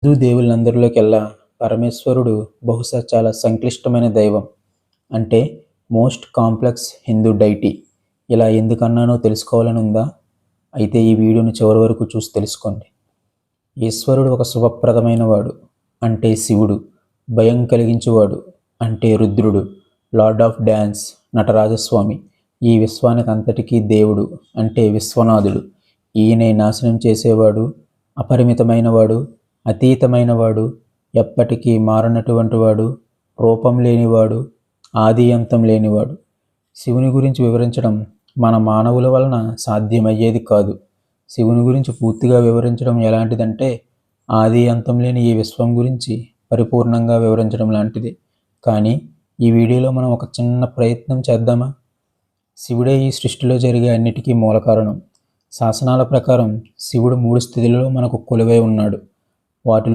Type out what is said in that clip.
హిందూ దేవుళ్ళందరిలోకెల్లా పరమేశ్వరుడు బహుశా చాలా సంక్లిష్టమైన దైవం. అంటే మోస్ట్ కాంప్లెక్స్ హిందూ డైటీ. ఇలా ఎందుకన్నానో తెలుసుకోవాలని ఉందా? అయితే ఈ వీడియోని చివరి వరకు చూసి తెలుసుకోండి. ఈశ్వరుడు ఒక శుభప్రదమైన వాడు అంటే శివుడు, భయం కలిగించువాడు అంటే రుద్రుడు, లార్డ్ ఆఫ్ డ్యాన్స్ నటరాజస్వామి, ఈ విశ్వానికి అంతటికీ దేవుడు అంటే విశ్వనాథుడు, ఈయనే నాశనం చేసేవాడు, అపరిమితమైనవాడు, అతీతమైనవాడు, ఎప్పటికీ మారనటువంటి వాడు, రూపం లేనివాడు, ఆది అంతం లేనివాడు. శివుని గురించి వివరించడం మన మానవుల వలన సాధ్యమయ్యేది కాదు. శివుని గురించి పూర్తిగా వివరించడం ఎలాంటిదంటే ఆది అంతం లేని ఈ విశ్వం గురించి పరిపూర్ణంగా వివరించడం లాంటిది. కానీ ఈ వీడియోలో మనం ఒక చిన్న ప్రయత్నం చేద్దామా? శివుడే ఈ సృష్టిలో జరిగే అన్నిటికీ మూల కారణం. శాసనాల ప్రకారం శివుడు 3 స్థితులలో మనకు కొలువై ఉన్నాడు. వాటిలో